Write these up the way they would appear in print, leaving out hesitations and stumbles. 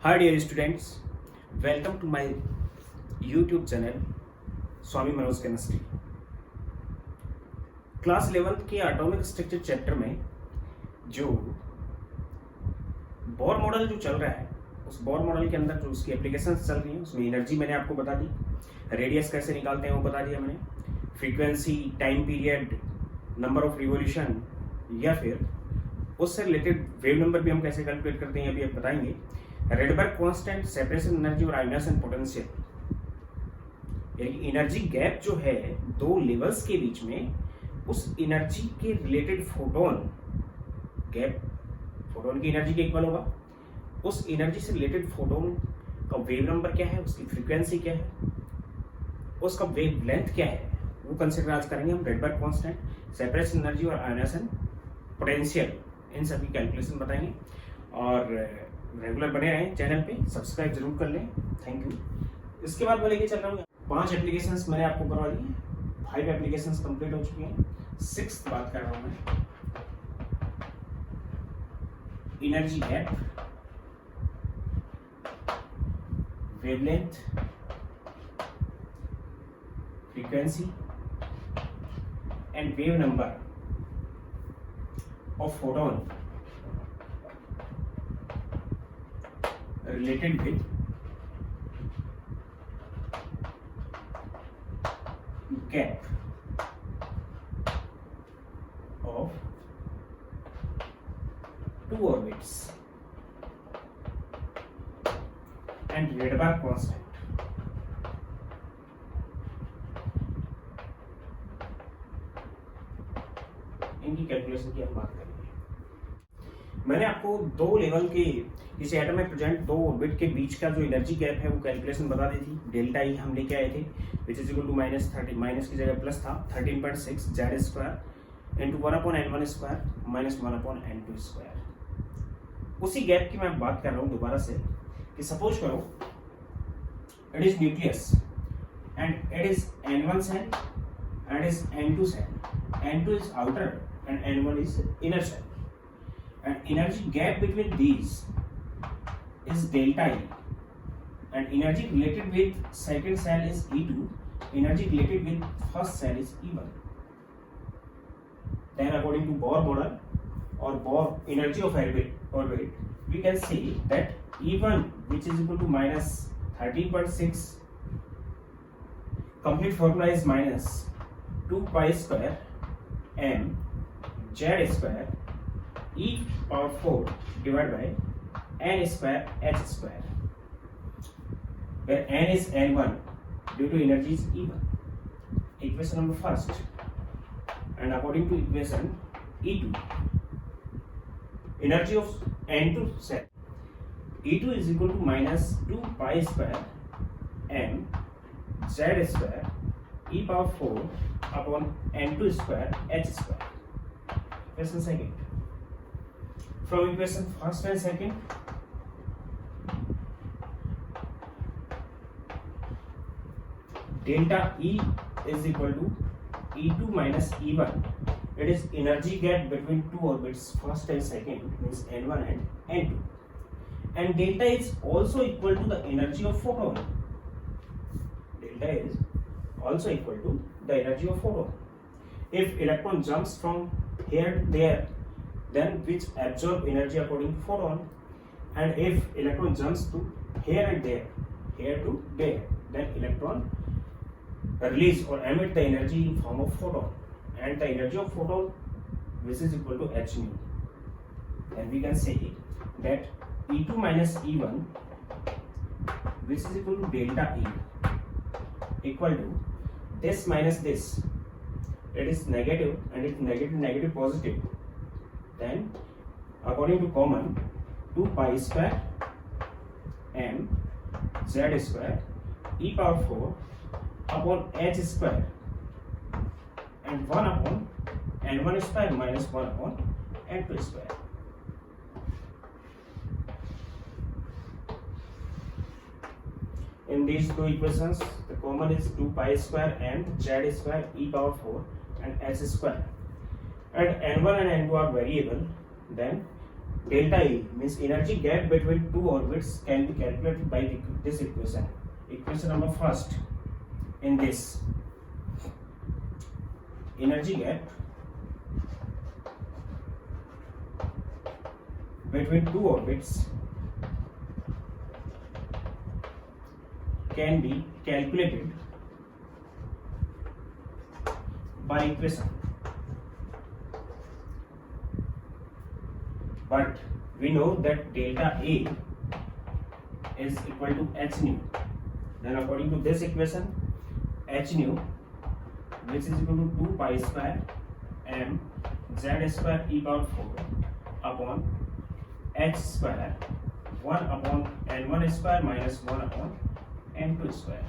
Hi dear students, welcome to my YouTube channel Swami Manoj chemistry. Class 11th के atomic structure chapter में जो Bohr model जो चल रहा है उस बोर मॉडल के अंदर जो उसकी एप्लीकेशंस चल रही हैं उसमें एनर्जी मैंने आपको बता दी, रेडियस कैसे निकालते हैं वो बता दिया मैंने, frequency, time period, number of revolution या फिर उससे रिलेटेड वेव नंबर भी हम कैसे कैलकुलेट करते हैं अभी आप बताएंगे। रेडबर्ग कांस्टेंट, सेपरेशन एनर्जी और आयोनाइजेशन पोटेंशियल, यानी एनर्जी गैप जो है दो लेवल्स के बीच में, उस एनर्जी के रिलेटेड फोटोन गैप फोटोन की एनर्जी के इक्वल होगा। उस एनर्जी से रिलेटेड फोटोन का वेव नंबर क्या है, उसकी फ्रीक्वेंसी क्या है, उसका वेव लेंथ क्या है, वो कंसिडर आज करेंगे हम। रेडबर्ग कांस्टेंट, सेपरेशन एनर्जी और आयोनाइजेशन पोटेंशियल, इन सभी कैलकुलेशन बताएंगे। और रेगुलर बने रहें चैनल पे, सब्सक्राइब जरूर कर लें। Thank you. इसके बाद मैं लेके चल रहा हूँ 5 एप्लीकेशंस मैंने आपको करवा दी, 5 एप्लीकेशंस कंप्लीट हो चुकी हैं। 6th बात कर रहा हूँ मैं, energy gap, wavelength, frequency and wave number of photon related with gap of two orbits and Rydberg constant. इनकी कैलकुलेशन की हम बात करेंगे। मैंने आपको दो लेवल के इस एटम में प्रेजेंट दो ऑर्बिट के बीच का जो एनर्जी गैप है वो कैलकुलेशन बता दी थी। डेल्टा ई हम लेके आए थे which is equal to -30, minus की जगह प्लस था 13.6 Z square into 1/n1 square minus 1/n2 square. उसी गैप की मैं बात कर रहा हूँ दोबारा से कि सपोज करो it is nucleus and it is n1 shell and is n2 shell, n2 is outer and n1 is inner cell, and energy gap between these is delta E, and energy related with second cell is E2, energy related with first cell is E1. Then according to Bohr model or Bohr energy of orbit, we can see that E1 which is equal to minus 13.6, complete formula is minus 2 pi square m z square e power 4 divided by n square h square, where n is n1 due to energy is E1. Equation number first, and according to equation E2, energy of n2 cell E2 is equal to minus 2 pi square m z square e power 4 upon n2 square h square. Equation second. From equation first and second, delta E is equal to E2 minus E1. It is energy gap between two orbits, first and second, means N1 and N2. And delta is also equal to the energy of photon. Delta is also equal to the energy of photon. If electron jumps from here to there, then which absorb energy according to photon, and if electron jumps to here and there, here to there, then electron release or emit the energy in form of photon, and the energy of photon which is equal to h nu. Then we can say that E2 minus E1 which is equal to delta E equal to this minus this, it is negative and it's negative positive, then according to common 2 pi square m z square e power 4 upon h square and 1 upon n1 square minus 1 upon n2 square. In these two equations, the common is 2 pi square m z square e power 4 and h square, and n1 and n2 are variable, then delta E means energy gap between two orbits can be calculated by this equation. Equation number first in this energy gap between two orbits can be calculated by equation. But we know that delta A is equal to h nu. Then according to this equation, h nu, which is equal to 2 pi square m z square e power 4 upon h square 1 upon n1 square minus 1 upon n2 square.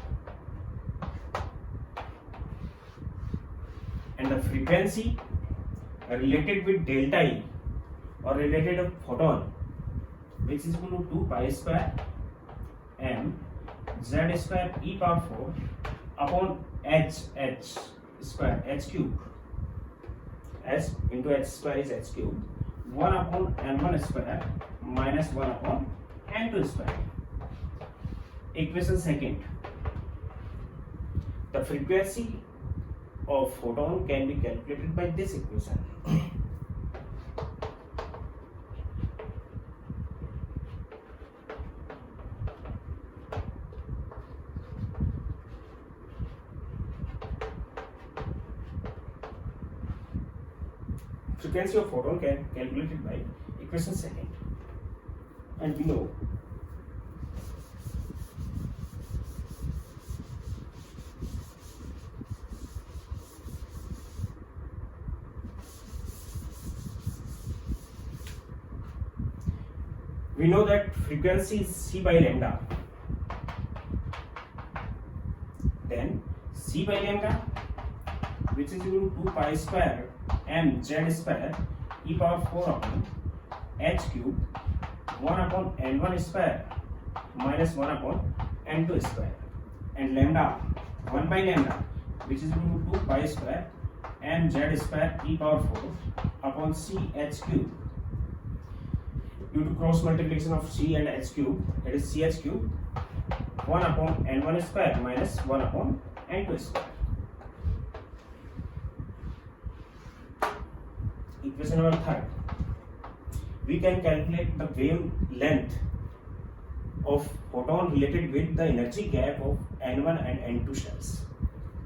And the frequency related with delta E or related a photon, which is equal to 2 pi square m z square e power 4 upon h square h cube. S into h square is h cube 1 upon n1 square minus 1 upon n2 square. Equation second, the frequency of photon can be calculated by this equation. Frequency of photon can be calculated by equation second, and below we know that frequency is c by lambda. Then c by lambda, which is equal to 2 pi square m z square e power 4 upon h cube 1 upon n1 square minus 1 upon n2 square, and lambda 1 by lambda, which is equal to 2 pi square m z square e power 4 upon c h cube. Due to cross multiplication of c and h cube, it is ch cube 1 upon n1 square minus 1 upon n2 square. Equation number third, we can calculate the wavelength of photon related with the energy gap of n1 and n2 shells.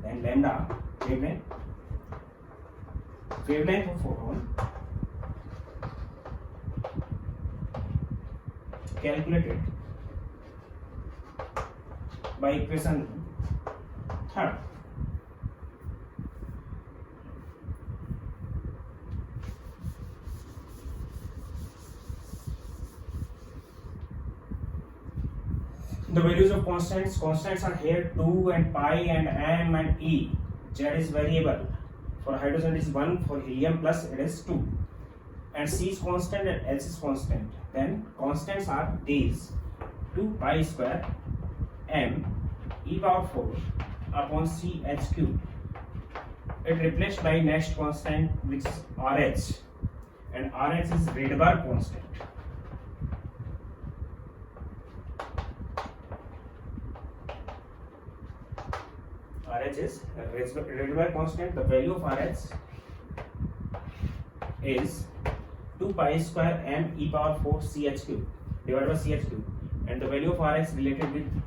Then lambda, wavelength of photon calculated by equation third. The values of constants are here 2 and pi and m and e. Z is variable. For hydrogen it is 1, for helium plus it is 2. And c is constant and h is constant. Then constants are these: 2 pi square m e power 4 upon c h cube. It replaced by next constant, which is RH, and RH is Rydberg constant. RH is Rydberg constant. The value of RH is 2 pi square m e power 4 ch cube divided by ch cube, and the value of RH related with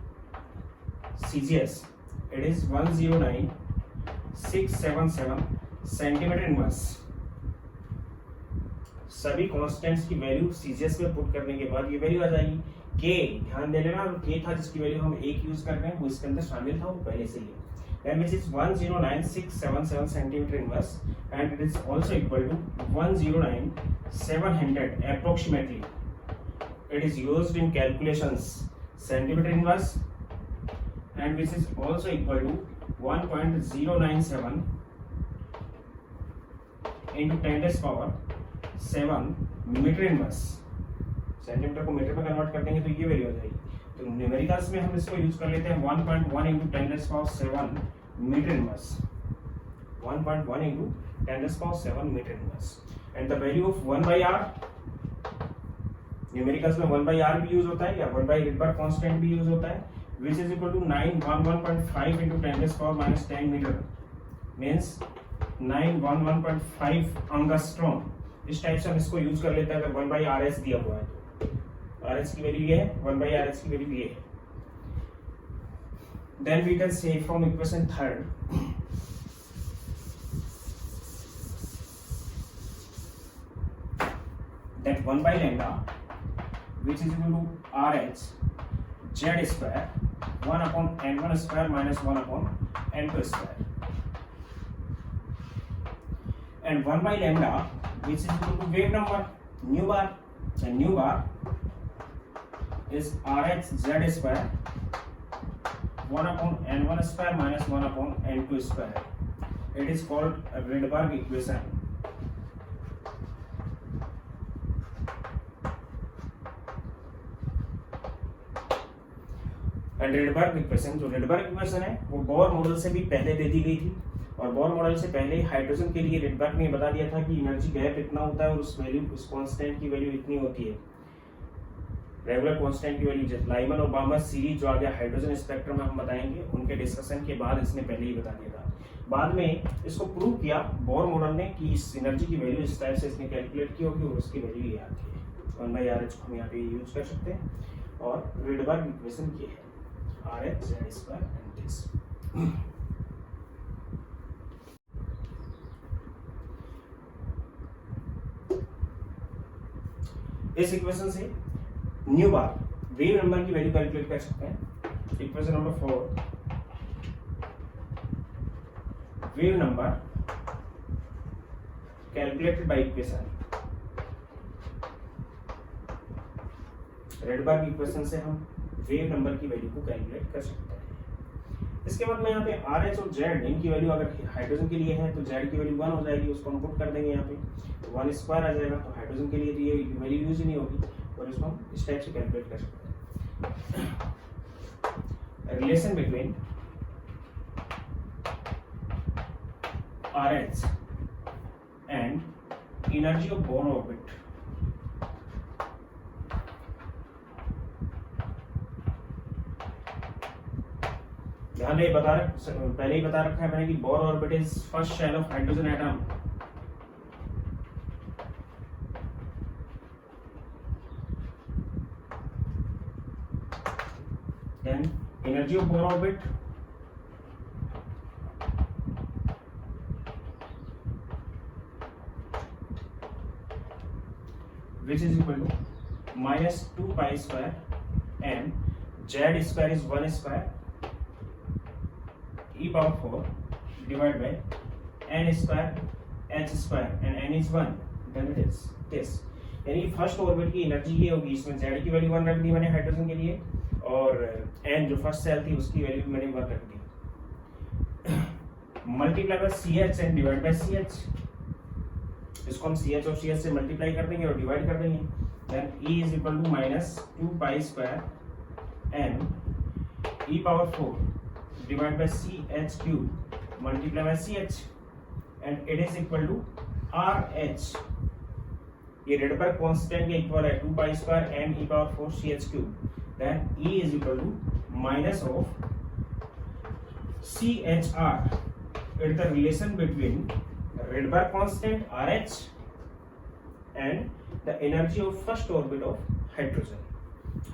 CGS, it is 109,677 centimetre inverse. सभी constants की value CGS में put करने के बाद ये value आ जाएगी. के ध्यान दे लेना, के था जिसकी वैल्यू हम एक यूज कर रहे हैं वो इसके अंदर शामिल था, वो पहले से ही है. Then which is 109,677 centimeter inverse, and it is also equal to 109,700 approximately. It is used in calculations centimeter inverse, and which is also equal to 1.097 into 10 raised power 7 metre inverse. Centimetre को metre में convert कर देंगे तो ये value आ जाएगी. तो numericals में हम इसको यूज कर लेते हैं 1.1 into 10 raised power 7 metre inverse. 1.1 into 10 raised power 7 metre inverse. And the value of 1 by r numericals में 1/r भी यूज होता है या 1/Rydberg कांस्टेंट भी यूज होता है, which is equal to 911.5 into 10 raised power minus 10 metre, means 911.5 angstrom. इस type से हम इसको यूज कर लेते हैं अगर 1/Rs दिया हुआ है तो Rs की वैल्यू ये है, 1/Rs की वैल्यू ये है। Then we can say from equation third that 1/λ which is equal to RH Z square 1 upon N1 square minus 1 upon N2 square, and 1/λ which is equal to wave number nu bar, and nu bar is RH Z square 1 upon N1 square minus 1 upon N2 square. It is called a Rydberg equation. And Rydberg equation, जो Rydberg equation है वो Bohr model से भी पहले दे दी गई थी, और Bohr model से पहले हाइड्रोजन के लिए Rydberg ने बता दिया था कि एनर्जी गैप इतना होता है और उस वैल्यू, उस कांस्टेंट की वैल्यू इतनी होती है, रेगुलर कांस्टेंट की वैल्यू। लाइमन और बामर सीरीज जो आगे हाइड्रोजन स्पेक्ट्रम में हम बताएंगे, उनके डिस्कशन के बाद इसने पहले ही बता दिया था। बाद में इसको प्रूव किया बोर मॉडल ने कि इस एनर्जी की वैल्यू इस टाइप से इसने कैलकुलेट की होगी और उसकी वैल्यू ये आती है 1/RH को हम यहाँ पे यूज कर सकते हैं, और Rydberg इक्वेशन ये है RH Z square and this। इस इक्वेशन से न्यू बार वेव नंबर की वैल्यू कैलकुलेट कर सकते हैं। Equation number 4, wave number calculated by equation. Rydberg equation से हम वेव नंबर की वैल्यू को कैलकुलेट कर सकते हैं। इसके बाद में यहाँ पे RH और Z इनकी वैल्यू अगर हाइड्रोजन के लिए है तो Z की वैल्यू 1 हो जाएगी, उसको हम पुट कर देंगे यहाँ पे, 1 स्क्वायर आ जाएगा, तो हाइड्रोजन के लिए तो ये वैल्यू यूज ही नहीं होगी, और इसको हम इस टाइप से कैलकुलेट कर सकते हैं। Relation between RH and energy of Bohr orbit. ध्यान रहे, पहले ही बता रखा है मैंने कि Bohr orbit is first shell of hydrogen atom. Then energy of Bohr orbit which is equal to minus 2 pi square m Z square is 1 square e power 4 divided by n square h square and n is 1, then it is this। यानी first orbit की energy ये होगी, इसमें Z की value 1 रख दी मैंने hydrogen के लिए, और n जो फर्स्ट सेल थी उसकी वैल्यू भी मैंने 1 रख दी, multiply by CH and divide by CH। इसको हम CH और CH से मल्टीप्लाई कर देंगे और डिवाइड कर देंगे, then E is equal to minus 2 pi square n e power 4 divide by CH cube multiply by CH, and it is equal to RH। ये Rydberg कांस्टेंट के इक्वल है 2 pi square n e power 4 CH cube, then E is equal to minus of CHR. It's the relation between Rydberg constant RH and the energy of first orbit of hydrogen.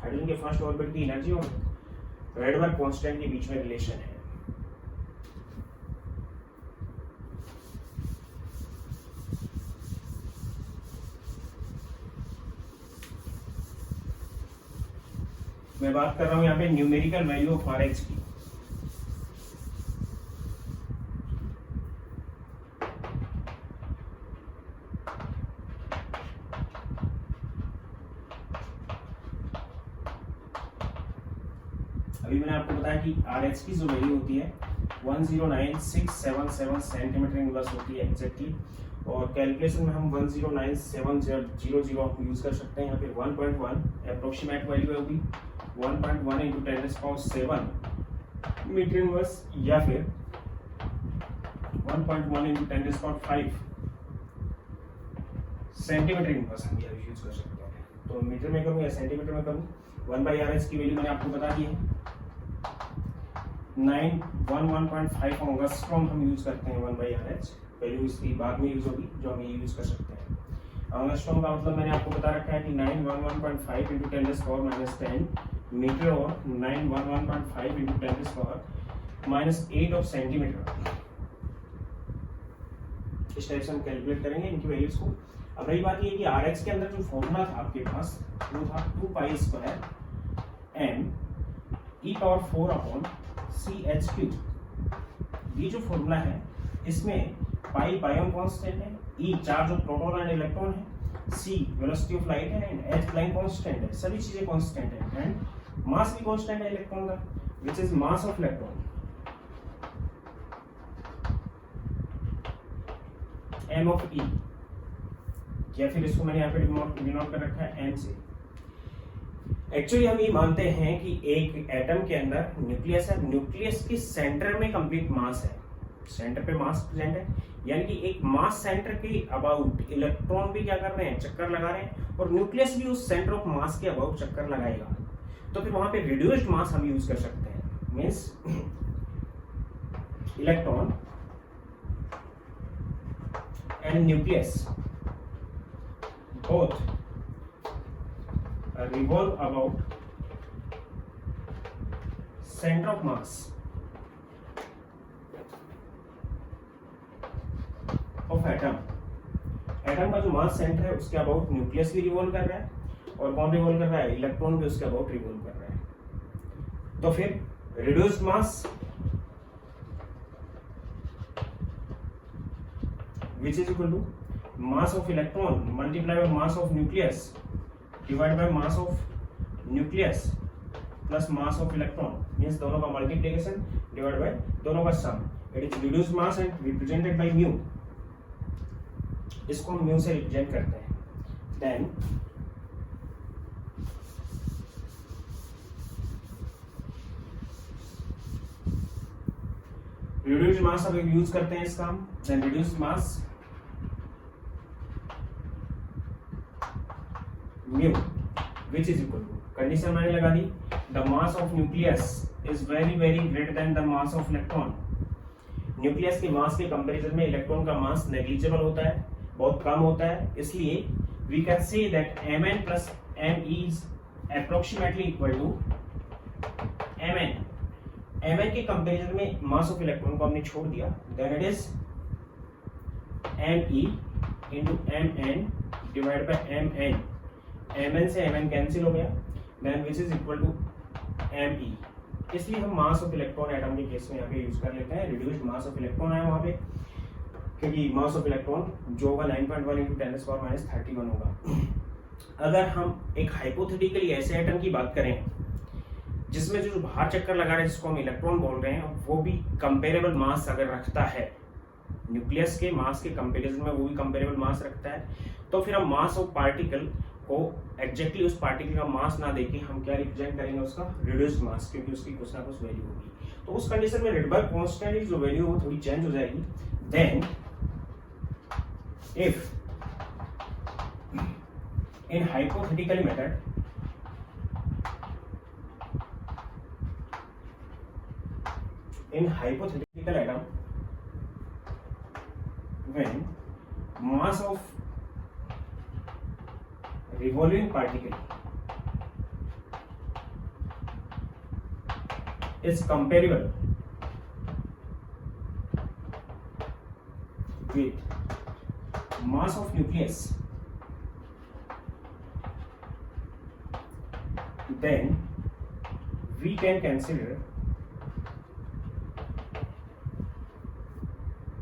Hydrogen के first orbit की energy और Rydberg constant के बीच में relation है। मैं बात कर रहा हूं यहाँ पे न्यूमेरिकल वैल्यू ऑफ RH की। अभी मैंने आपको बताया कि RH की जो वैल्यू होती है 109,677 सेंटीमीटर इनवर्स होती है एग्जैक्टली, और कैलकुलेशन में हम 109,700 हम यूज कर सकते हैं। यहाँ पे 1.1 अप्रोक्सीमेट वैल्यू होगी, 1.1 into 10 raised power 7 metre inverse, या फिर 1.1 into 10 raised power 5 centimetre inverse हम यूज कर सकते हैं। तो मीटर में करूँ या सेंटीमीटर में करूँ, 1/RH की वैल्यू मैंने आपको बता दी है 911.5 एंगस्ट्रॉम हम यूज करते हैं 1/RH। वैल्यू इसकी बाद में यूज होगी जो हम ये यूज कर सकते हैं। एंगस्ट्रॉम का मतलब मैंने आपको बता रखा है कि 911.5 × 10⁻⁻10 मीटर और 911.5 × 10⁻⁻8 ऑफ सेंटीमीटर। इस टाइप से हम कैलकुलेट करेंगे इनकी वैल्यूज को। अब रही बात ये कि Rx के अंदर जो फॉर्मूला था आपके पास वो था 2π² m e⁴/CH³। ये जो फॉर्मूला है इसमें पाई बायोन कांस्टेंट है, E charge of proton and electron है, सी वेलोसिटी ऑफ लाइट है एंड एच फ्लाइंग कांस्टेंट है। सभी चीजें कांस्टेंट है एंड मास भी कांस्टेंट है इलेक्ट्रॉन का, which is mass of electron m of e, या फिर इसको मैंने यहाँ पे डिनोट कर रखा है m से। एक्चुअली हम ये मानते हैं कि एक एटम के अंदर न्यूक्लियस है, न्यूक्लियस के सेंटर में कंप्लीट मास है, सेंटर पे मास प्रेजेंट है, यानी कि एक मास सेंटर के अबाउट इलेक्ट्रॉन भी क्या कर रहे हैं, चक्कर लगा रहे हैं, और न्यूक्लियस भी उस सेंटर ऑफ मास के अबाउट चक्कर लगाएगा। तो फिर वहां पे रिड्यूस्ड मास हम यूज कर सकते हैं, means electron and nucleus both revolve about center of mass of atom। Atom का जो मास सेंटर है उसके अबाउट न्यूक्लियस भी रिवॉल्व कर रहा है, और कौन रिवॉल्व कर रहा है, इलेक्ट्रॉन भी उसके अबाउट रिवॉल्व कर रहा है। तो फिर reduced mass which is equal to mass of electron multiplied by mass of nucleus divided by mass of nucleus plus mass of electron, means दोनों का multiplication divided by दोनों का sum। It is reduced mass and represented by mu। इसको हम mu से represent करते हैं। Then reduced mass अब यूज करते हैं इसका हम। Then reduced mass mu which is equal to, condition मैंने लगा दी, the mass of nucleus is very greater than the mass of electron। Nucleus के मास के कंपैरिजन में इलेक्ट्रॉन का मास नेग्लिजिबल होता है, बहुत कम होता है, इसलिए we can say that Mn plus Me is approximately equal to Mn। Mn के कंपैरिजन में मास ऑफ इलेक्ट्रॉन को हमने छोड़ दिया, then it is Me into Mn divided by Mn। Mn से Mn कैंसिल हो गया, then which is equal to Me। इसलिए हम मास ऑफ इलेक्ट्रॉन एटम के केस में यहाँ पे यूज कर लेते हैं, रिड्यूस्ड मास ऑफ इलेक्ट्रॉन है वहाँ पे, क्योंकि मास ऑफ इलेक्ट्रॉन जो होगा 9.1 × 10⁻⁻31 होगा। अगर हम एक हाइपोथेटिकली ऐसे एटम की बात करें जिसमें जो बाहर चक्कर लगा रहे हैं जिसको हम इलेक्ट्रॉन बोल रहे हैं, वो भी कंपेरेबल मास अगर रखता है, न्यूक्लियस के मास के कंपेरिजन में वो भी कंपेरेबल मास रखता है, तो फिर हम मास ऑफ पार्टिकल को एग्जैक्टली उस पार्टिकल का मास ना देके हम क्या रिप्रेजेंट करेंगे, उसका रिड्यूस्ड मास, क्योंकि उसकी कुछ ना कुछ वैल्यू होगी। तो उस कंडीशन में रिडबर्ग कांस्टेंट की जो वैल्यू वो थोड़ी चेंज हो जाएगी। Then if in hypothetical method in hypothetical atom when mass of revolving particle is comparable with mass of nucleus, then we can consider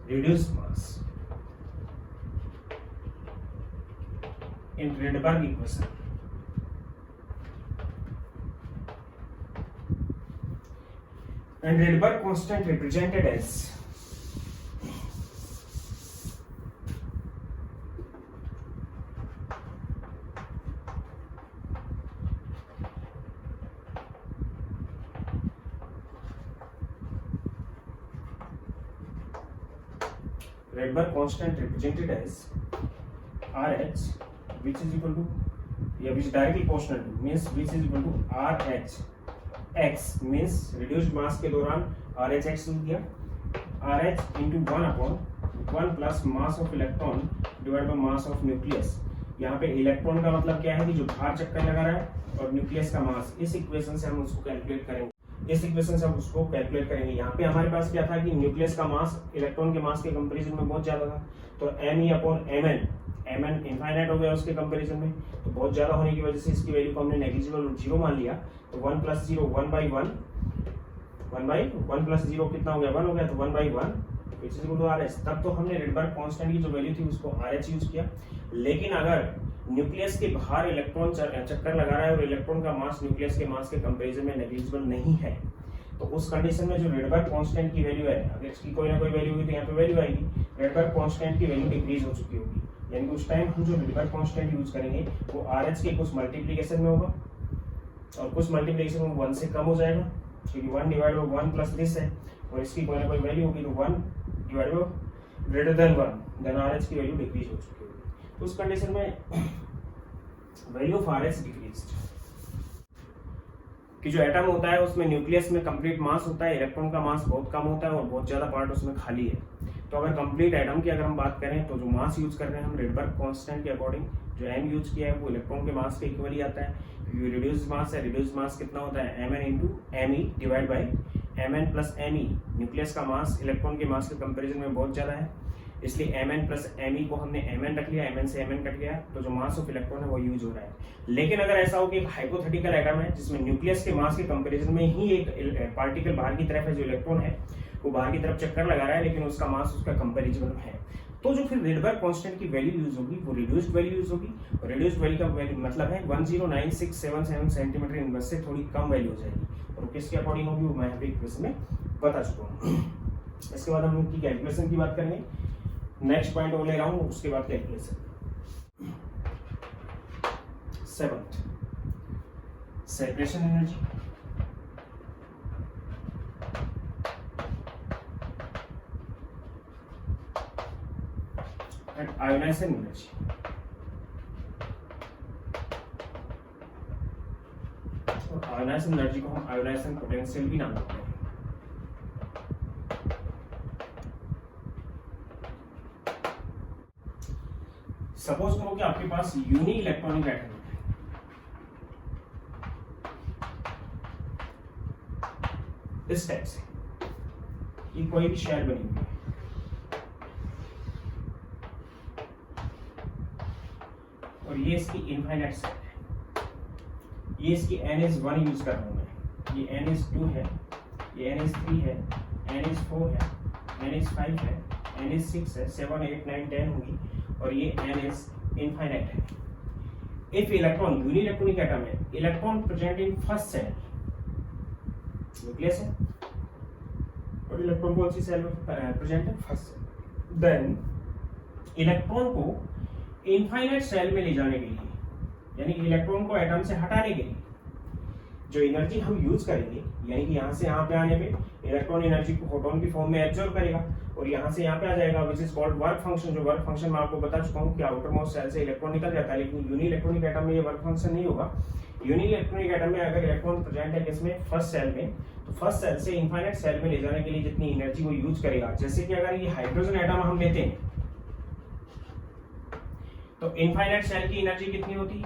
reduced mass in Rydberg equation। And Rydberg constant represented as Rydberg constant represented as RH, which is equal to या which directly proportional to means which is equal to RH x means reduced mass के दौरान RH x लिख दिया, RH into 1/1 plus mass of electron divided by mass of nucleus। यहाँ पे electron का मतलब क्या है कि जो बाहर चक्कर लगा रहा है और न्यूक्लियस का मास, इस इक्वेशन से हम उसको कैलकुलेट करेंगे। यहाँ पे हमारे पास क्या था कि न्यूक्लियस का मास इलेक्ट्रॉन के मास के कंपैरिजन में बहुत ज्यादा था, तो Me/Mn इनफाइनाइट हो गया उसके कंपैरिजन में, तो बहुत ज्यादा होने की वजह से इसकी वैल्यू को हमने नेग्लिजिबल 0 मान लिया। तो 1 + 0 1/1 + 0 कितना हो गया, 1 हो गया, तो 1/1 which is equal to RH। तब तो हमने रिडबर्ग कांस्टेंट की जो वैल्यू थी उसको RH यूज किया। लेकिन अगर न्यूक्लियस के बाहर इलेक्ट्रॉन चक्कर लगा रहा है और इलेक्ट्रॉन का मास न्यूक्लियस के मास के कंपैरिजन में नेग्लिजिबल नहीं है, तो उस कंडीशन में जो रिडबर्ग कांस्टेंट की वैल्यू है, अगर इसकी कोई ना कोई वैल्यू हुई तो यहाँ पे वैल्यू आएगी, रिडबर्ग कांस्टेंट की वैल्यू डिक्रीज हो चुकी होगी। यानी कि उस टाइम हम जो रिडबर्ग कांस्टेंट यूज करेंगे वो RH के कुछ मल्टीप्लिकेशन में होगा और कुछ मल्टीप्लिकेशन में 1 से कम हो जाएगा, क्योंकि 1/1 प्लस दिस है और इसकी कोई ना कोई वैल्यू होगी, तो 1/1 ग्रेटर देन 1, देन RH की वैल्यू डिक्रीज हो चुकी होगी। तो उस कंडीशन में वैल्यू ऑफ RH डिक्रीज्ड। कि जो एटम होता है उसमें न्यूक्लियस में कंप्लीट मास होता है, इलेक्ट्रॉन का मास बहुत कम होता है और बहुत ज्यादा पार्ट उसमें खाली है। तो अगर कंप्लीट एटम की अगर हम बात करें तो जो मास यूज कर रहे हैं हम रिडबर्ग कांस्टेंट के अकॉर्डिंग, जो m यूज किया है वो इलेक्ट्रॉन के मास के इक्वल ही आता है, क्योंकि रिड्यूस्ड मास है। रिड्यूस्ड मास कितना होता है, Mn × Me divide by Mn + Me। Nucleus का मास इलेक्ट्रॉन के मास के कंपैरिजन में बहुत ज्यादा है, इसलिए Mn + Me को हमने Mn रख लिया, Mn से Mn कट गया, तो जो मास ऑफ इलेक्ट्रॉन है वो यूज हो रहा है। लेकिन अगर ऐसा हो कि एक हाइपोथेटिकल एटम है जिसमें न्यूक्लियस के मास के कंपैरिजन में ही एक पार्टिकल बाहर की तरफ है, जो इलेक्ट्रॉन है वो बाहर की तरफ चक्कर लगा रहा है, लेकिन उसका मास उसका कंपैरिजन में है, तो जो फिर रिडबर्ग कांस्टेंट की वैल्यू यूज होगी वो रिड्यूस्ड वैल्यू यूज होगी। और रिड्यूस्ड वैल्यू का वैल्यू मतलब है 109677 सेंटीमीटर इनवर्स से थोड़ी कम वैल्यू हो जाएगी, और किसके अकॉर्डिंग होगी वो मैं यहाँ पे इक्वेशन में बता चुका हूँ। इसके बाद हम उनकी कैलकुलेशन की बात करेंगे। नेक्स्ट पॉइंट वो ले रहा हूँ, उसके बाद calculation. 7th separation energy. And ionization energy. और आयोनाइजेशन एनर्जी को हम आयोनाइजेशन पोटेंशियल भी नाम देते हैं। सपोज करो कि आपके पास यूनी इलेक्ट्रॉनिक एटम है, इस टाइप से, ये कोई भी शेल बनी हुई है, और ये इसकी इनफाइनाइट सेट है। ये इसकी n=1 यूज कर रहा हूं मैं, ये n=2 है, ये n=3 है, n=4 है, n=5 है, n=6 है, 7 8 9 10 होगी, और ये n इनफाइनाइट है। If electron uni electronic atom है, electron present in first shell, nucleus है और इलेक्ट्रॉन कौन सी सेल में प्रेजेंट है, फर्स्ट सेल, देन इलेक्ट्रॉन को इनफाइनाइट सेल में ले जाने के लिए, यानी कि इलेक्ट्रॉन को एटम से हटाने के लिए जो एनर्जी हम यूज करेंगे, यानी कि यहाँ से यहाँ पे आने पे इलेक्ट्रॉन एनर्जी को फोटोन की फॉर्म में एब्जॉर्ब करेगा और यहाँ से यहाँ पे आ जाएगा, विच इज कॉल्ड वर्क फंक्शन। जो वर्क फंक्शन मैं आपको बता चुका हूँ कि आउटर मोस्ट सेल से इलेक्ट्रॉन निकल जाता है, लेकिन यूनी इलेक्ट्रॉनिक एटम में ये वर्क फंक्शन नहीं होगा। यूनी इलेक्ट्रॉनिक एटम में अगर इलेक्ट्रॉन प्रेजेंट है किसमें, फर्स्ट सेल में, तो फर्स्ट सेल से इनफाइनाइट सेल में ले जाने के लिए जितनी एनर्जी वो यूज करेगा, जैसे कि अगर ये हाइड्रोजन एटम हम लेते हैं तो इनफाइनाइट सेल की एनर्जी कितनी होती,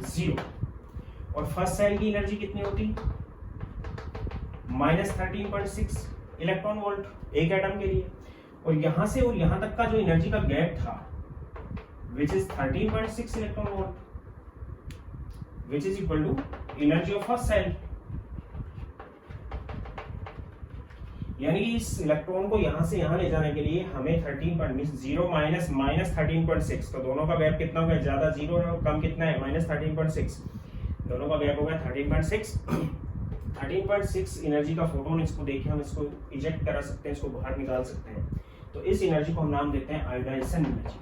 0, और फर्स्ट सेल की एनर्जी कितनी होती, -13.6 इलेक्ट्रॉन वोल्ट एक एटम के लिए। और यहां से और यहां तक का जो एनर्जी का गैप था which is 13.6 electron volt, which is equal to energy of first shell. यानी कि इस इलेक्ट्रॉन को यहां से यहां ले जाने के लिए हमें 0 माइनस 13.6, तो दोनों का गैप कितना हो गया, ज्यादा 0 है और कम कितना है, -13.6, दोनों का गैप हो गया 13.6। 13.6 एनर्जी का फोटोन, इसको देखिए हम इसको इजेक्ट करा सकते हैं, इसको बाहर निकाल सकते हैं, तो इस एनर्जी को हम नाम देते हैं आयोनाइजेशन एनर्जी।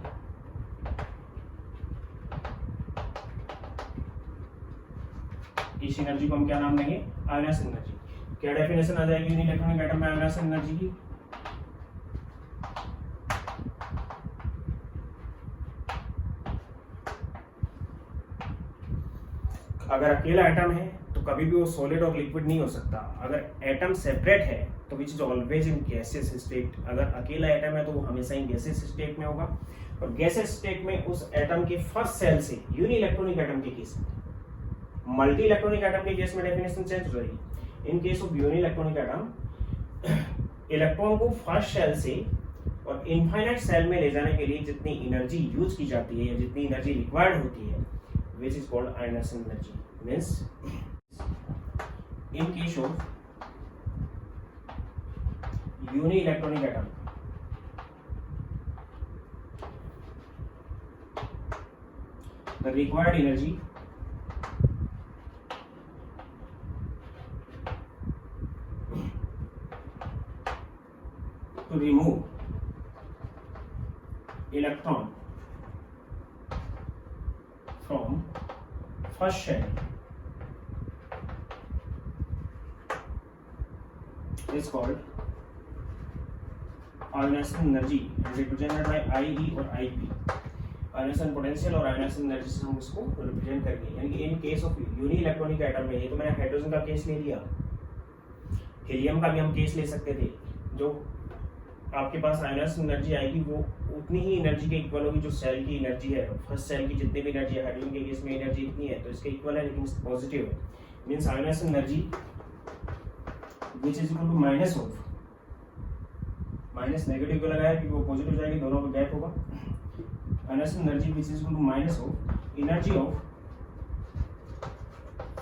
इस एनर्जी को हम क्या नाम देंगे, आयोनाइजेशन एनर्जी। क्या डेफिनेशन आ जाएगी यूनी इलेक्ट्रॉनिक एटम में आयोनाइजेशन एनर्जी की, अगर अकेला एटम है तो कभी भी वो सॉलिड और लिक्विड नहीं हो सकता। अगर एटम सेपरेट है तो which is always in gaseous state. अगर अकेला एटम है तो वो हमेशा इन गैसियस स्टेट में होगा, और गैसियस स्टेट में उस एटम के फर्स्ट सेल से यूनि इलेक्ट्रॉनिक एटम के केस में, मल्टी इलेक्ट्रॉनिक एटम के केस में डेफिनेशन चेंज हो रही है। In case of uni electronic atom, electron को फर्स्ट सेल से और इनफाइनाइट सेल में ले जाने के लिए जितनी एनर्जी यूज की जाती है या जितनी एनर्जी रिक्वायर्ड होती है, which is called ionisation energy. Means in case of uni electronic atom, the required energy to remove electron from first shell is called ionization energy, represented by IE और IP। Ionisation potential और ionisation energy से हम इसको represent करेंगे। यानी कि in case of uni electronic atom में, ये तो मैंने हाइड्रोजन का केस ले लिया, हीलियम का भी हम केस ले सकते थे। जो आपके पास आयोनाइजेशन एनर्जी आएगी वो उतनी ही एनर्जी के इक्वल होगी जो सेल की एनर्जी है। फर्स्ट सेल की जितनी भी एनर्जी है, हाइड्रोजन के केस में एनर्जी इतनी है तो इसके इक्वल है, लेकिन पॉजिटिव है। Means ionisation energy which is equal to minus of, minus negative को लगाया क्योंकि वो पॉजिटिव जाएगी, दोनों का गैप होगा। Ionization energy which is equal to minus of energy of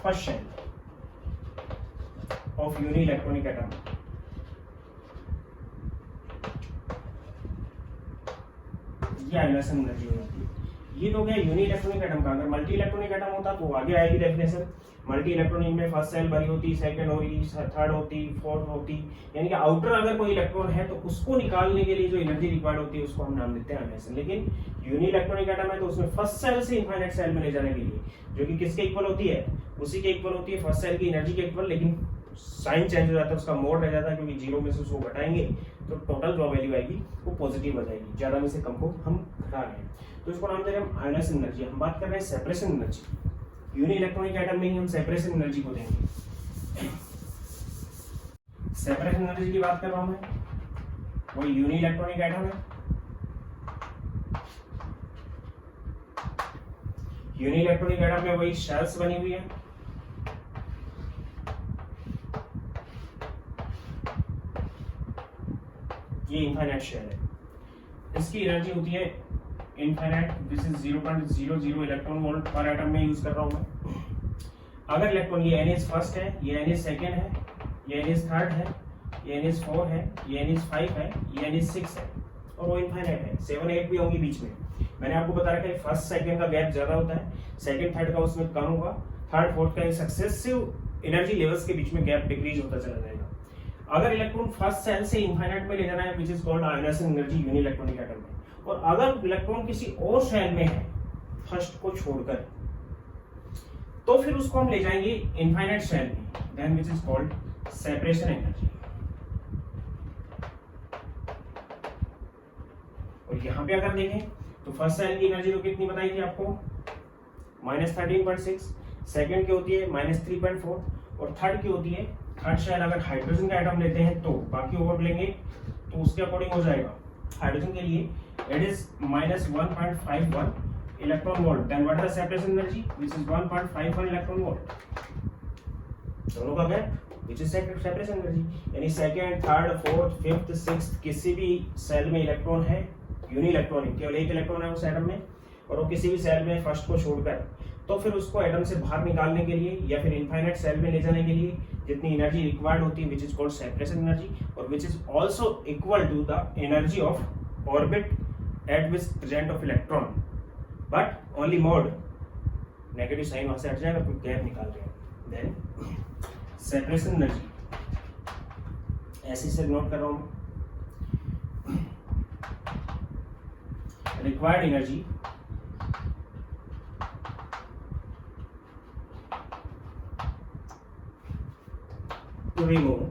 first shell of uni electronic atom। ये आयोनाइजेशन एनर्जी होती है। ये तो गया यूनि इलेक्ट्रॉनिक एटम का। अगर मल्टी इलेक्ट्रॉनिक एटम होता तो आगे आएगी डेफिनेशन। मल्टी इलेक्ट्रॉनिक में फर्स्ट सेल भरी होती, सेकंड होगी, थर्ड होती, फोर्थ होती, यानी कि आउटर अगर कोई इलेक्ट्रॉन है तो उसको निकालने के लिए जो एनर्जी रिक्वायर्ड होती है उसको हम नाम देते हैं आयोनाइजेशन। लेकिन यूनि इलेक्ट्रॉनिक एटम है तो उसमें फर्स्ट सेल से इनफाइनाइट सेल में ले जाने के लिए, जो कि किसके इक्वल होती है, उसी के इक्वल होती है, फर्स्ट सेल की एनर्जी के इक्वल। लेकिन साइन चेंज हो जाता है, उसका मोड रह जाता है, क्योंकि जीरो में से उसको घटाएंगे तो टोटल जो वैल्यू आएगी वो पॉजिटिव आ जाएगी। ज्यादा में से कम को हम घटा रहे हैं तो इसको नाम दे रहे हैं हम आयोनाइजेशन एनर्जी। हम बात कर रहे हैं separation energy. Uni electronic atom में ही हम सेपरेशन एनर्जी को देंगे। सेपरेशन एनर्जी की बात कर रहा हूं मैं, वो यूनि इलेक्ट्रॉनिक एटम है। यूनि इलेक्ट्रॉनिक एटम में वही शेल्स बनी हुई है, ये इनफाइनाइट शेल है। इसकी एनर्जी होती है infinite, this is 0.00 electron volt पर एटम में यूज कर रहा हूं मैं। अगर इलेक्ट्रॉन, ये एनएच फर्स्ट है, ये एनएच सेकंड है, ये एनएच थर्ड है, ये एनएच 4 है, ये एनएच 5 है, ये एनएच 6 है, और वो इनफाइनाइट है। 7 8 भी होंगी बीच में। मैंने आपको बता रखा है फर्स्ट सेकंड का गैप ज्यादा होता है, सेकंड थर्ड का उसमें कम होगा, थर्ड फोर्थ का सक्सेसिव एनर्जी लेवल्स के बीच में गैप डिक्रीज होता चला जाएगा। अगर इलेक्ट्रॉन फर्स्ट सेल से इनफाइनाइट में ले जाना है, which is called ionisation energy uni electronic atom में। और अगर इलेक्ट्रॉन किसी और सेल में है फर्स्ट को छोड़कर, तो फिर उसको हम ले जाएंगे इनफाइनाइट सेल में, then which is called separation energy. और यहां पे अगर देखें तो फर्स्ट सेल की एनर्जी तो कितनी बताई थी आपको, -13.6, सेकंड की होती है -3.4, और थर्ड की होती है, थर्ड शेल अगर हाइड्रोजन का एटम लेते हैं तो बाकी ओवर लेंगे तो उसके अकॉर्डिंग हो जाएगा। हाइड्रोजन के लिए it is -1.51 electron volt, then what is the separation energy, which is 1.51 electron volt. दोनों का gap which is separation energy. यानी second, third, fourth, fifth, sixth किसी भी सेल में इलेक्ट्रॉन है, यूनि इलेक्ट्रॉनिक, केवल एक इलेक्ट्रॉन है उस एटम में, और वो किसी भी सेल में फर्स्ट को छोड़कर, तो फिर उसको एटम से बाहर निकालने के लिए या फिर इनफाइनाइट सेल में ले जाने के लिए जितनी एनर्जी रिक्वायर्ड होती है, which is called separation energy, और which is also equal to the energy of orbit at which present of electron, but only mod, negative sign वहां से हट जाएगा तो गैप निकाल रहे हैं। देन सेपरेशन एनर्जी ऐसे से नोट कर रहा हूं, required energy to remove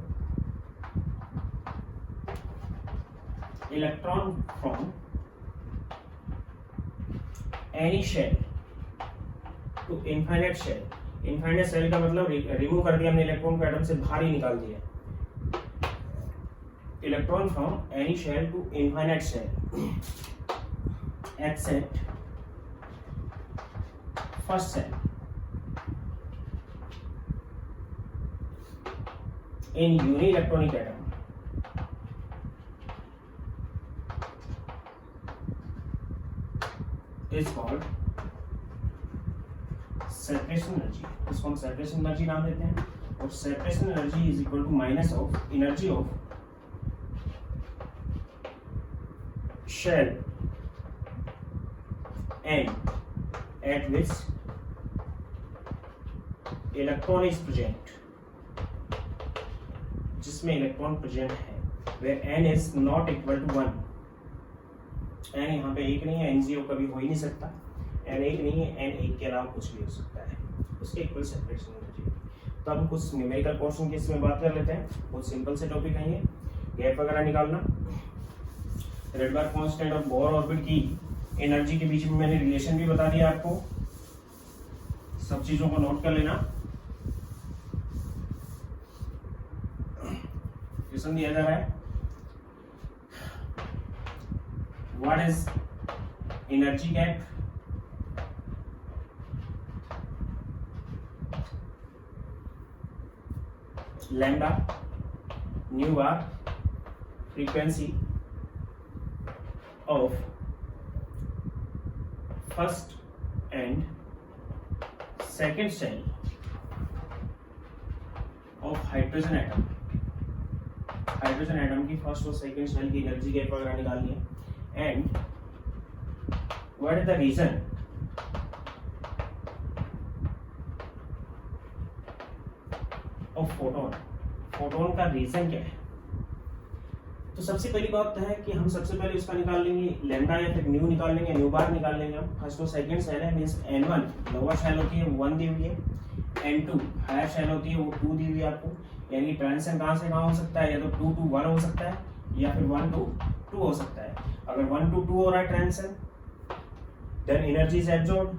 electron from any shell to infinite shell infinite shell का मतलब रिमूव कर दिया हमने इलेक्ट्रॉन को एटम से बाहर ही निकाल दिया। Electron from any shell to infinite shell except first shell in uni electronic atom is called separation energy। इसको हम separation energy नाम देते हैं। और separation energy is equal to minus of energy of shell and at which electron is present, जिसमें electron present है, where n is not equal to 1। n यहाँ पे एक नहीं है, n0 कभी हो ही नहीं सकता, n एक नहीं है, n एक के अलावा कुछ भी हो सकता है, उसके इक्वल सेपरेशन एनर्जी। तो अब कुछ न्यूमेरिकल पोर्शन की इसमें बात कर लेते हैं। बहुत सिंपल से टॉपिक है ये, गैप वगैरह निकालना। रेडबर्ग कांस्टेंट और बोर ऑर्बिट की एनर्जी के बीच में मैंने रिलेशन भी बता दिया आपको, सब चीजों को नोट कर लेना। क्वेश्चन दिया जा रहा है, what is energy gap? Lambda, nu bar, frequency of first and second shell of hydrogen atom। Hydrogen atom की फर्स्ट और सेकंड शेल की एनर्जी गैप वगैरह निकालनी है। And what is the reason of photon? Photon का region क्या है? तो सबसे पहली बात तो है कि हम सबसे पहले उसका निकाल लेंगे लैम्डा या फिर न्यू निकाल लेंगे, न्यू बार निकाल लेंगे हम। फर्स्ट और सेकंड शेल है, मींस n1 लोअर शेल होती है 1 दी हुई है, n2 हायर शेल होती है वो 2 दी हुई है आपको। यानी ट्रांजिशन कहाँ से कहाँ हो सकता है, या तो 2 to 1 हो सकता है या फिर 1 to 2 हो सकता है। अगर 1 to 2 हो रहा है transition, then energy is absorb,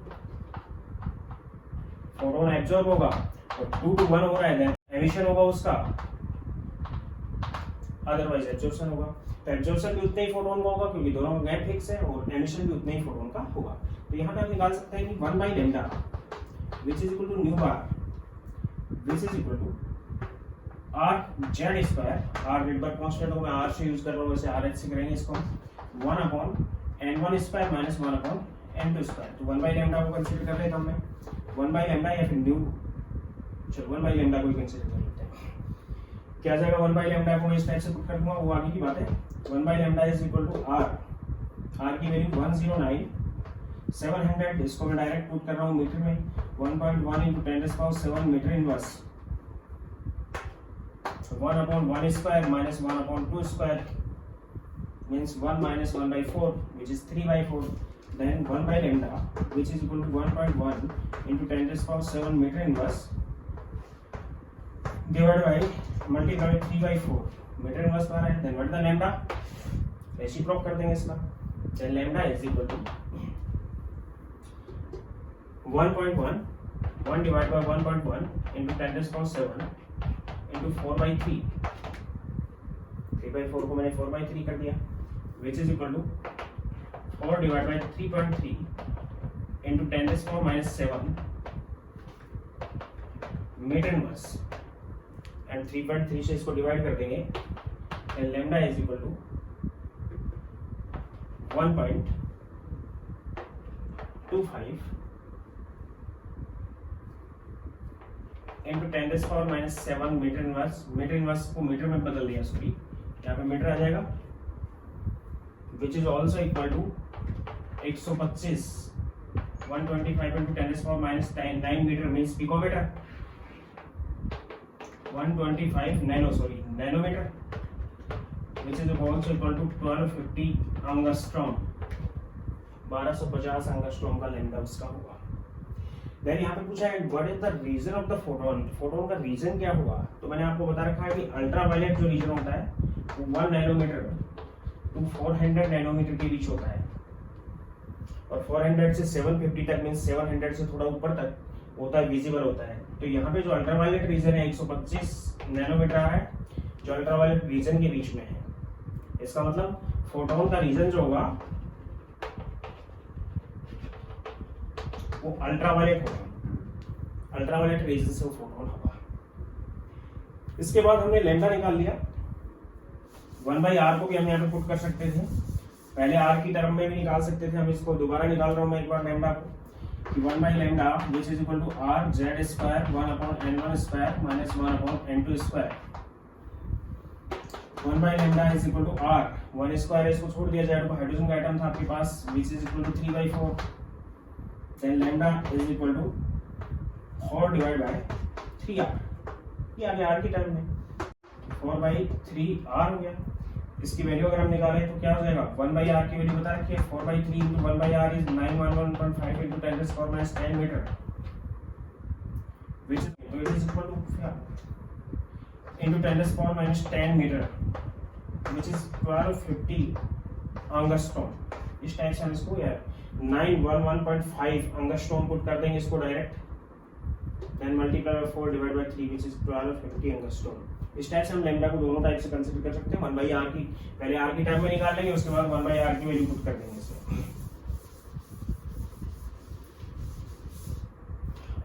photon absorb होगा। और 2 to 1 हो रहा है देन एमिशन होगा उसका, अदरवाइज एब्जॉर्प्शन होगा। तो एब्जॉर्प्शन भी उतने ही फोटोन का होगा क्योंकि दोनों का गैप फिक्स है, और एमिशन भी उतने ही फोटोन का होगा। तो यहाँ पे हम निकाल सकते हैं कि 1/λ which is equal to nu bar which is equal to r z square. r Rydberg constant को मैं r से यूज कर रहा हूँ, वैसे r h से करेंगे इसको 1/n1 square minus 1/n2 square. तो 1/λ को कंसीडर कर लेता हूँ मैं, 1/λ या फिर न्यू, चलो 1/λ को ही कंसीडर कर लेते हैं। क्या जाएगा 1/λ को मैं इस टाइप से पुट कर दूंगा, वो आगे की बात है। 1/λ इज इक्वल टू r की वैल्यू 109,700, इसको मैं डायरेक्ट पुट कर रहा हूँ मीटर में। 1.1 into 10⁻⁷ metre inverse, 1/1 square minus 1/2 square means 1 minus 1/4 which is 3/4, then 1/λ which is equal to 1.1 into 10⁻⁷ meter inverse divided by multiply by 3/4 meter inverse आ रहा है। then what is the lambda, रेसिप्रोक कर देंगे इसका। then lambda is equal to 1.1 1 divided by 1.1 into 10⁻⁷ into 4/3, 3/4 को मैंने 4/3 कर दिया, which is equal to 4 divided by 3.3 into 10⁻⁷ metre inverse, and 3.3 से इसको डिवाइड कर देंगे, and lambda is equal to 1.25 into 10⁻⁷ metre inverse. Metre inverse को मीटर में बदल दिया, सॉरी यहाँ पे मीटर आ जाएगा, which is also equal to 125 into 10⁻⁹ metre means picometer, 125 nanometer, which is also equal to 1250 angstrom, 1250 angstrom का लैम्डा उसका होगा। देन यहाँ पे पूछा है what is the region of the photon, photon का रीजन क्या हुआ। तो मैंने आपको बता रखा है कि अल्ट्रावायलेट जो रीजन होता है वो 1 नैनोमीटर टू 400 नैनोमीटर के बीच होता है, और 400 से 750 तक मींस 700 से थोड़ा ऊपर तक होता है, विजिबल होता है। तो यहाँ पे जो अल्ट्रावायलेट रीजन है 125 नैनोमीटर है, जो अल्ट्रावायलेट रीजन के बीच में है। इसका मतलब फोटोन का रीजन जो होगा वो अल्ट्रावायलेट होगा, अल्ट्रावायलेट रीजन से वो फोटोन होगा। इसके बाद हमने लैम्डा निकाल लिया। 1/r को भी हम यहाँ पे पुट कर सकते थे, पहले r की टर्म में भी निकाल सकते थे, हम इसको दोबारा निकाल रहा हूँ मैं एक बार लैम्डा को, 1/λ which is equal to r z square 1/n1 square minus 1/n2 square। 1/λ is equal to r, 1 square इसको छोड़ दिया जाए तो हाइड्रोजन का एटम था आपके पास which is equal to 3/4, then lambda is equal to 4 divided by 3r, ये आ गया r की टर्म में 4/3r हो गया। इसकी वैल्यू अगर हम निकालें तो क्या हो जाएगा, 1/r की वैल्यू बता रखी है, 4/3 into 1/r is 911.5 into 10 to the power minus 10 meter, which is equal to into 10 to the power minus 10 meter, which is 1250 angstrom। इस टाइप से हम इसको यार 911.5 angstrom पुट कर देंगे इसको direct, then multiply by 4 divided by 3 which is 1250 angstrom। इस type से हम लैम्डा को दोनों टाइप से कंसीडर कर सकते हैं। 1/r की पहले r की टर्म में निकाल लेंगे, उसके बाद 1/r की वैल्यू पुट कर देंगे इसमें।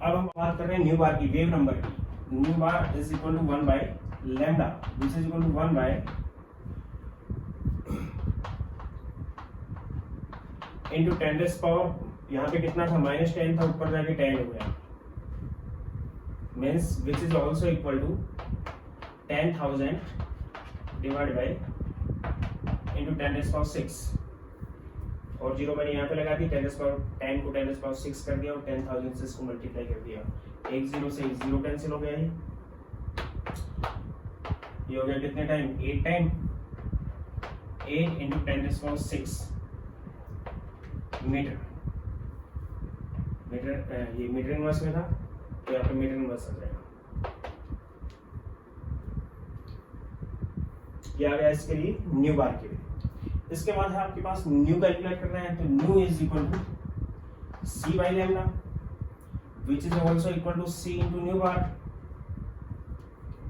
अब हम बात कर रहे हैं न्यू बार की, वेव नंबर की। Nu bar is equal to 1/λ which is equal to 1 by into 10 to the power, यहाँ पे कितना था -10 था, ऊपर जाके 10 हो गया, means which is also equal to 10,000 divided by into 10 to the power 6, और जीरो मैंने यहाँ पे लगा दी, 10 को 10 to the power 6 कर दिया और 10,000 से इसको मल्टीप्लाई कर दिया, एक जीरो से एक जीरो कैंसिल हो गया, ये हो गया कितने time, 8 time, 8 into 10 to the power 6 metre, ये मीटर इनवर्स में था तो यहाँ पे मीटर इनवर्स आ जाएगा। ये आ गया इसके लिए न्यू बार के लिए। इसके बाद है आपके पास न्यू कैलकुलेट करना है, तो nu is equal to c/λ which is also equal to c into nu bar,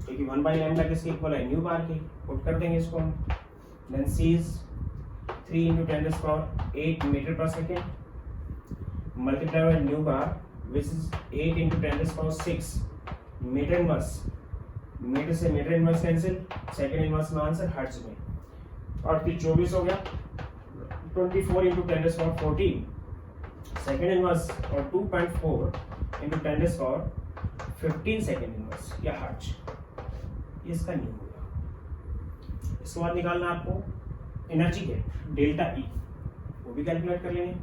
क्योंकि 1/λ किसके इक्वल है, न्यू बार के, पुट कर देंगे इसको हम। Then c is 3 into 10 to the power 8 metre per second multiply by nu bar which is 8 into 10 to the power 6 metre inverse, metre से metre inverse cancel, second inverse में answer hertz में, और फिर 24 हो गया, 24 into 10 to the power 14 second inverse, और 2.4 into 10 to the power 15 second inverse या hertz, इसका न्यू होगा। इसके बाद निकालना आपको एनर्जी गेट डेल्टा ई, वो भी कैलकुलेट कर लेंगे।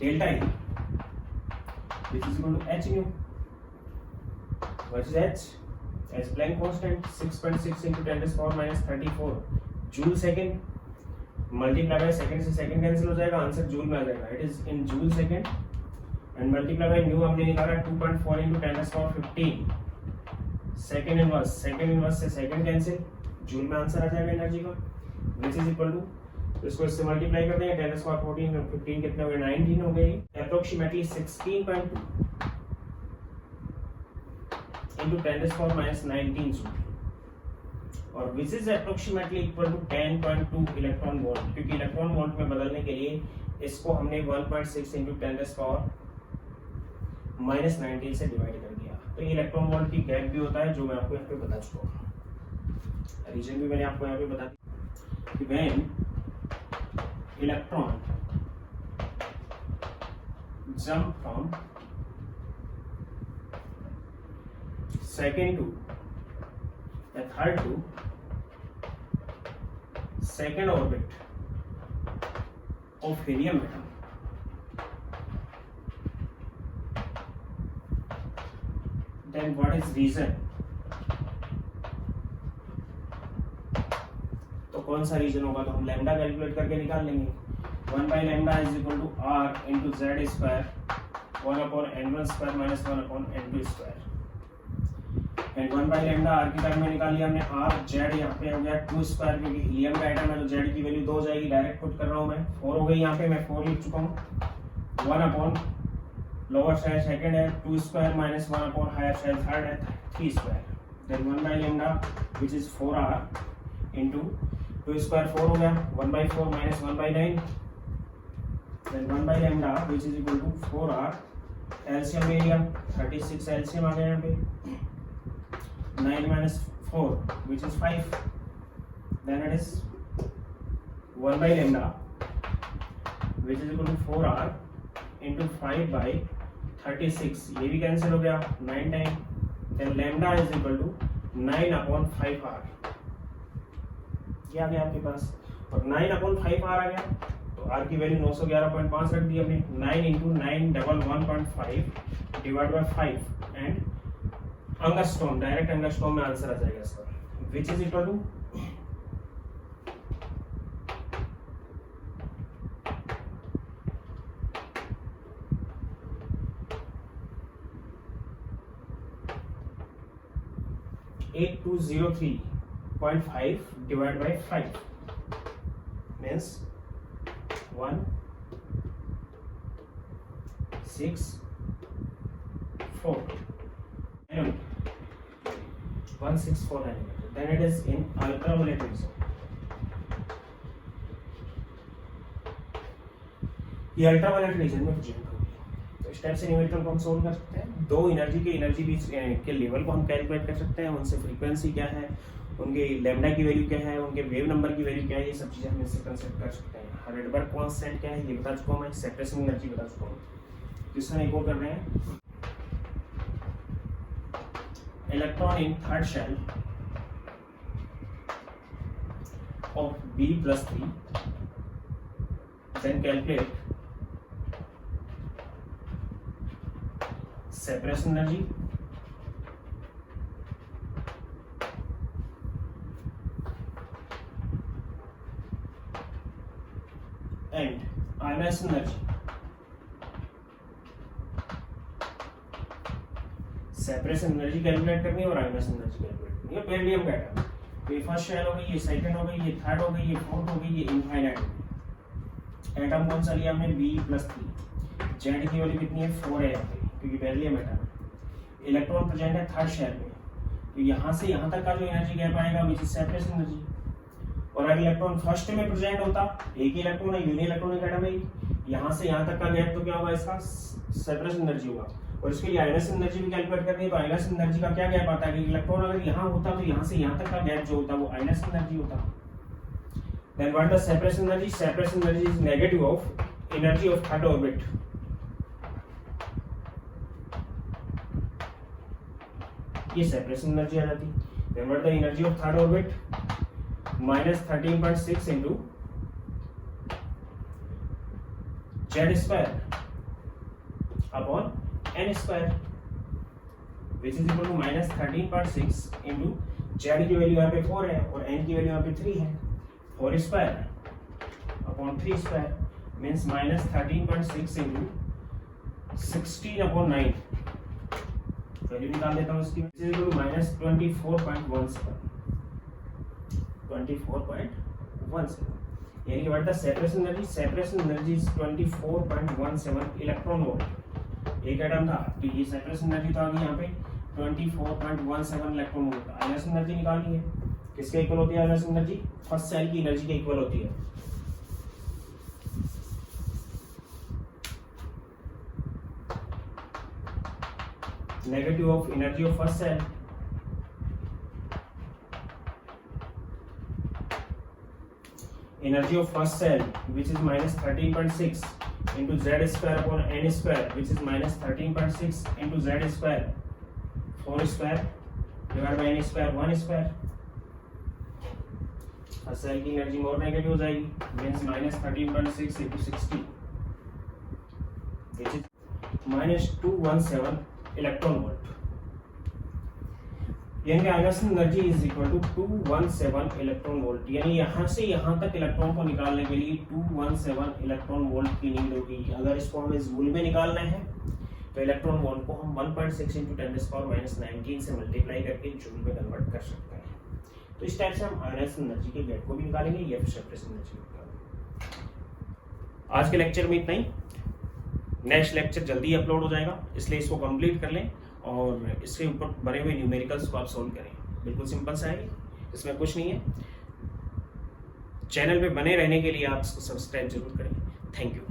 Delta E which is equal to h nu, what is h, as Planck constant 6.6 into 10 to the power minus 34 joule second, multiply by second से सेकंड कैंसिल हो जाएगा, answer joule में आ जाएगा, it is in joule second, and multiply by new हमने निकाला 2.4 into 10 to the power 15 second inverse से second cancel, joule में answer आ जाएगा एनर्जी का, which is equal to, तो इसको इससे मल्टीप्लाई कर देंगे, 10 to the power 14 और 15 कितने हो गए, 19 हो गए, approximately 16.2 into 10 to the power minus 19 joule, और which is approximately equal to 10.2 electron volt, क्योंकि इलेक्ट्रॉन वोल्ट में बदलने के लिए इसको हमने 1.6 into 10 to the power minus 19 से डिवाइड कर दिया, तो ये इलेक्ट्रॉन वोल्ट की गैप भी होता है, जो मैं आपको यहाँ पे बता चुका हूँ, रीजन भी मैंने आपको यहाँ पे बता दिया कि when electron jump from second to the third to second orbit of helium atom, then what is reason, तो कौन सा रीजन होगा, तो हम लैम्डा कैलकुलेट करके निकाल लेंगे, 1/λ is equal to r into z square 1/n1 square minus 1/n2 square, and 1 by lambda R की टर्म में निकाल लिया हमने, आर जेड यहाँ पे हो गया 2 स्क्वायर, क्योंकि हीलियम का आइटम है तो जेड की वैल्यू 2 हो जाएगी, डायरेक्ट पुट कर रहा हूँ मैं, 4 हो गई यहाँ पे, मैं 4 लिख चुका हूँ, 1 अपॉन लोअर साइड सेकंड है 2 square minus 1 upon higher side third है 3 square, then 1 by lambda which is 4r into 2 square 4 हो गया, 1 by 4 minus 1 by 9, then 1 by lambda which is equal to 4r, LCM ले लिया 36 LCM आ गया यहाँ पे, 9 minus 4 which is 5, then it is 1 by lambda which is equal to 4r into 5 by 36, ये भी cancel हो गया 9 time, then lambda is equal to 9 upon 5r, ये आ गया आपके पास, और 9 upon 5r आ गया तो r की वैल्यू 911.5 रख दी हमने, 9 into 911.5 divided by 5 and angstrom, direct angstrom में आंसर आ जाएगा इसका, which is equal to 8203.5 divided by 5 means 164 nanometer, then it is in ultraviolet region. ये अल्ट्रावायलेट रीजन में प्रेजेंट होगी, तो इस टाइप से न्यूमेरिकल को हम सोल्व कर सकते हैं, दो एनर्जी बीच के लेवल को हम कैलकुलेट कर सकते हैं, उनसे फ्रीक्वेंसी क्या है, उनके लैम्डा की वैल्यू क्या है, उनके वेव नंबर की वैल्यू क्या है, ये सब चीजें हम इससे कंसेप्ट कर सकते हैं। हाइडेलबर्ग कांस्टेंट क्या है ये बता चुका हूं मैं, सेपरेशन एनर्जी बता चुका हूं। क्वेश्चन एक और कर रहे हैं, electron in third shell of B+3, then calculate separation energy and ionization energy. Separation energy calculate करनी है और आयनाइजेशन एनर्जी कैलकुलेट करनी है। बेरिलियम का एटम, ये फर्स्ट शेल हो गई, ये सेकंड हो गई, ये थर्ड हो गई, ये फोर्थ हो गई, ये इनफाइनाइट हो गई। एटम कौन सा लिया हमने B+3, जेड की वैल्यू कितनी है 4 है यहाँ पे, क्योंकि बेरिलियम एटम। इलेक्ट्रॉन प्रेजेंट है थर्ड शेल में, तो यहाँ से यहाँ तक का जो एनर्जी गैप आएगा विच इज सेपरेशन एनर्जी। और अगर इलेक्ट्रॉन फर्स्ट में प्रेजेंट होता, एक ही इलेक्ट्रॉन है, यूनि इलेक्ट्रॉनिक एटम है, यहाँ से यहाँ तक का गैप, तो क्या होगा इसका सेपरेशन एनर्जी होगा। और इसके लिए आयनाइजेशन एनर्जी भी कैलकुलेट करनी है, तो आयनाइजेशन एनर्जी का क्या गैप आता है कि इलेक्ट्रॉन अगर यहाँ होता तो यहाँ से यहाँ तक का गैप जो होता है वो आयनाइजेशन एनर्जी होता। Then what the separation energy? Separation energy is negative of energy of third orbit. ये सेपरेशन एनर्जी आ जाती। Then what the energy of third orbit? -13.6 into z square upon n square, which is equal to -13.6 into z की value यहाँ पे 4 है और n की value यहाँ पे 3 है, 4 square upon 3 square means -13.6 into 16/9। Value निकाल देता हूँ इसकी, which is equal to -24.17 यानी कि what the separation energy? Separation energy is 24.17 electron volt. एक एटम था तो ये सेपरेशन एनर्जी तो आ गई यहाँ पे 24.17 इलेक्ट्रॉन वोल्ट। आयनाइजेशन एनर्जी निकालनी है, किसके इक्वल होती है आयनाइजेशन एनर्जी? फर्स्ट सेल की एनर्जी के इक्वल होती है। Negative of energy of first shell energy of first cell which is -13.6 into z square upon n square which is -13.6 into z square 4 square divided by n square 1 square। First shell की energy more negative हो जाएगी means -13.6 into 60 which is -217 electron volt. यानी ionisation energy is equal to 217 electron volt. यानी यहाँ से यहाँ तक electron को निकालने के लिए 217 इलेक्ट्रॉन वोल्ट की नीड होगी। अगर इसको हमें जूल में निकालना है तो इलेक्ट्रॉन वोल्ट को हम 1.6 इंटू 10⁻⁻19 से मल्टीप्लाई करके जूल में कन्वर्ट कर सकते हैं। तो इस टाइप से हम आयनाइज्ड एनर्जी के गेट को भी निकालेंगे या फिर सेपरेशन एनर्जी को निकालेंगे। आज के लेक्चर में इतना ही। नेक्स्ट लेक्चर जल्दी अपलोड हो जाएगा, इसलिए इसको कंप्लीट कर लें और इसके ऊपर बने हुए न्यूमेरिकल्स को आप सोल्व करें। बिल्कुल सिंपल सा है, इसमें कुछ नहीं है। चैनल पे बने रहने के लिए आप इसको सब्सक्राइब जरूर करें। Thank you.